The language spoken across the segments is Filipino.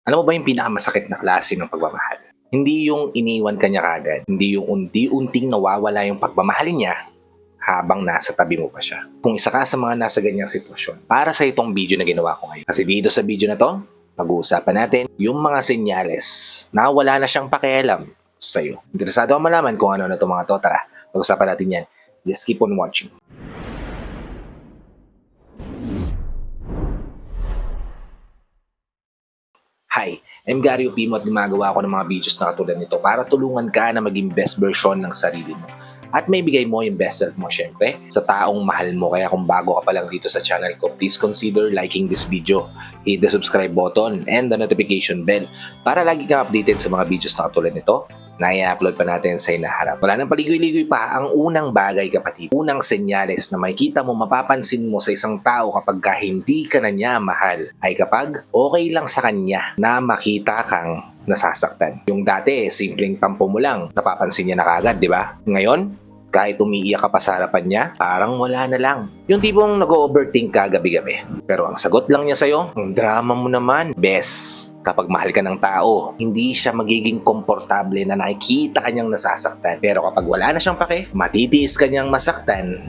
Alam mo ba yung pinakamasakit na klase ng pagmamahal? Hindi yung iniwan ka niya kaagad. Hindi yung unti-unting nawawala yung pagmamahal niya habang nasa tabi mo pa siya. Kung isa ka sa mga nasa ganyang sitwasyon, para sa itong video na ginawa ko ngayon. Kasi dito sa video na to, pag-uusapan natin yung mga senyales na wala na siyang pakialam sa'yo. Interesado ako malaman kung ano na itong mga to. Tara, pag-usapan natin yan. Just keep on watching. Hi, I'm Gary Upimo at gumagawa ako ng mga videos na katulad nito para tulungan ka na maging best version ng sarili mo. At may bigay mo yung best self mo syempre sa taong mahal mo. Kaya kung bago ka pa lang dito sa channel ko, please consider liking this video, hit the subscribe button and the notification bell para lagi kang updated sa mga videos na katulad nito na i-upload pa natin sa inaharap. Wala nang paligoy-ligoy pa, ang unang bagay kapatid, unang senyales na makikita mo, mapapansin mo sa isang tao kapag hindi ka na niya mahal ay kapag okay lang sa kanya na makita kang nasasaktan. Yung dati, simpleng tampo mo lang, napapansin niya na kagad, di ba? Ngayon, kahit umiiyak ka pa sa harapan niya, parang wala na lang. Yung tipong nag-overthink ka gabi-gabi. Pero ang sagot lang niya sa'yo, ang drama mo naman. Bes, kapag mahal ka ng tao, hindi siya magiging komportable na nakikita kanyang nasasaktan. Pero kapag wala na siyang pake, matitiis kanyang masaktan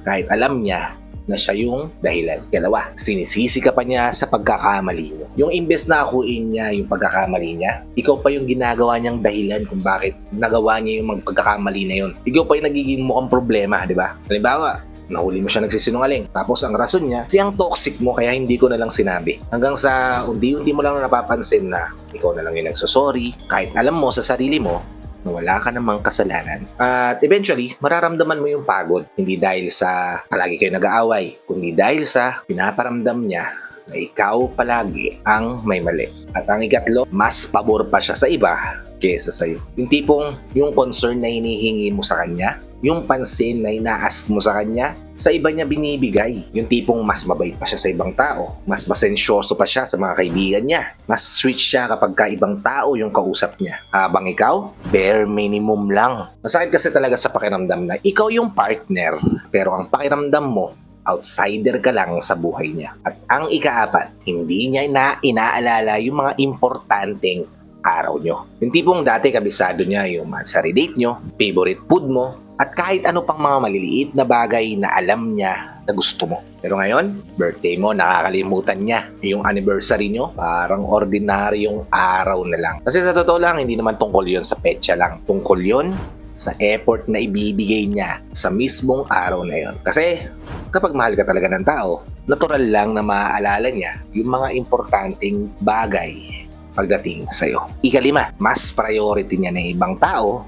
kahit alam niya na siya yung dahilan. Dalawa, sinisisi ka pa niya sa pagkakamali mo. Yung imbes na akuin niya yung pagkakamali niya, ikaw pa yung ginagawa niyang dahilan kung bakit nagawa niya yung pagkakamali na yun. Ikaw pa yung nagiging mukhang problema, di ba? Halimbawa, nahuli mo siya nagsisinungaling. Tapos ang rason niya, siyang toxic mo kaya hindi ko na lang sinabi. Hanggang sa unti-unti mo lang napapansin na ikaw na lang yung nagsosorry. Kahit alam mo sa sarili mo na wala ka namang kasalanan. At eventually, mararamdaman mo yung pagod. Hindi dahil sa palagi kayo nag-aaway, kundi dahil sa pinaparamdam niya na ikaw palagi ang may mali. At ang ikatlo, mas pabor pa siya sa iba kesa sa'yo. Yung tipong yung concern na hinihingi mo sa kanya, yung pansin na inaas mo sa kanya, sa iba niya binibigay. Yung tipong mas mabait pa siya sa ibang tao, mas masensyoso pa siya sa mga kaibigan niya, mas sweet siya kapag ibang tao yung kausap niya. Habang ikaw, bare minimum lang. Masakit kasi talaga sa pakiramdam na ikaw yung partner, pero ang pakiramdam mo, outsider ka lang sa buhay niya. At ang ikaapat, hindi niya inaalala yung mga importanteng araw nyo. Yung tipong dati kabisado niya yung monthsary date nyo, favorite food mo, at kahit ano pang mga maliliit na bagay na alam niya na gusto mo. Pero ngayon, birthday mo, nakakalimutan niya. Yung anniversary nyo, parang ordinaryong araw na lang. Kasi sa totoo lang, hindi naman tungkol yun sa petsa lang. Tungkol yun sa effort na ibibigay niya sa mismong araw na yon. Kasi kapag mahal ka talaga ng tao, natural lang na maaalala niya yung mga importanteng bagay pagdating sa'yo. Ikalima, mas priority niya na ibang tao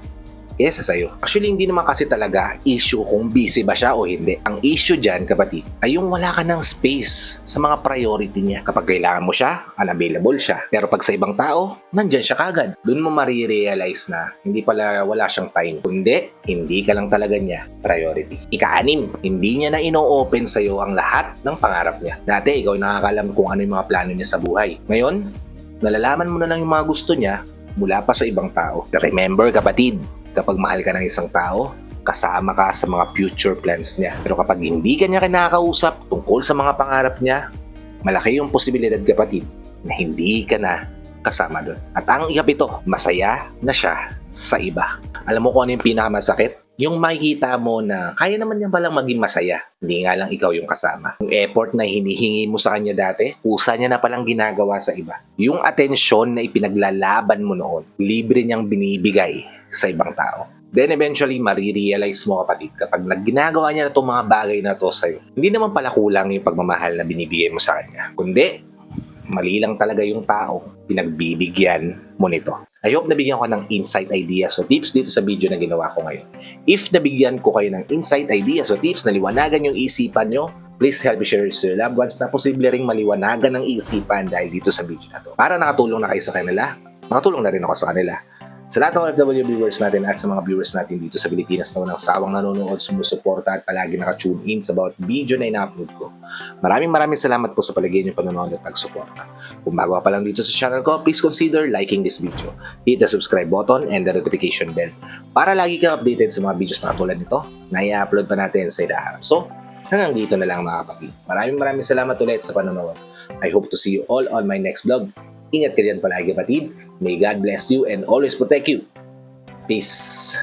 kesa sa'yo. Actually, hindi naman kasi talaga issue kung busy ba siya o hindi. Ang issue dyan, kapatid, ay yung wala ka ng space sa mga priority niya. Kapag kailangan mo siya, unavailable siya. Pero pag sa ibang tao, nandyan siya kagad. Doon mo marirealize na hindi pala wala siyang time. Kundi, hindi ka lang talaga niya priority. Ika-6, hindi niya na ino-open sa'yo ang lahat ng pangarap niya. Dati, ikaw nakakalam kung ano yung mga plano niya sa buhay. Ngayon, nalalaman mo na lang yung mga gusto niya mula pa sa ibang tao. Remember, kapatid, kapag mahal ka ng isang tao, kasama ka sa mga future plans niya. Pero kapag hindi ka niya kinakausap tungkol sa mga pangarap niya, malaki yung posibilidad, kapatid, na hindi ka na kasama doon. At ang ikapito, masaya na siya sa iba. Alam mo kung ano yung pinakamasakit? Yung makikita mo na kaya naman niya palang maging masaya. Hindi nga lang ikaw yung kasama. Yung effort na hinihingi mo sa kanya dati, kusa niya na palang ginagawa sa iba. Yung atensyon na ipinaglalaban mo noon, libre niyang binibigay sa ibang tao. Then eventually, marirealize mo, kapatid, kapag ginagawa niya na itong mga bagay na to sa'yo, hindi naman pala kulang yung pagmamahal na binibigay mo sa kanya. Kundi, mali lang talaga yung tao pinagbibigyan mo nito. I hope nabigyan ko ng insight ideas o tips dito sa video na ginawa ko ngayon. If nabigyan ko kayo ng insight ideas o tips na liwanagan yung isipan nyo, please help me share to your loved ones na posible ring maliwanagan ng isipan dahil dito sa video na to. Para nakatulong na kayo sa kanila, nakatulong na rin ako sa kanila. Sa lahat ng OFW viewers natin at sa mga viewers natin dito sa Pilipinas na walang sawang nanonood, sumusuporta at palagi naka-tune in sa bawat video na ina-upload ko. Maraming salamat po sa palagi niyong panonood at pagsuporta. Kung bago ka pa lang dito sa channel ko, please consider liking this video. Hit the subscribe button and the notification bell para lagi kang updated sa mga videos na katulad nito na i-upload pa natin sa inaharap. So, hanggang dito na lang mga kapatid. Maraming salamat ulit sa panonood. I hope to see you all on my next vlog. Ingat ka dyan palagi kapatid. May God bless you and always protect you. Peace.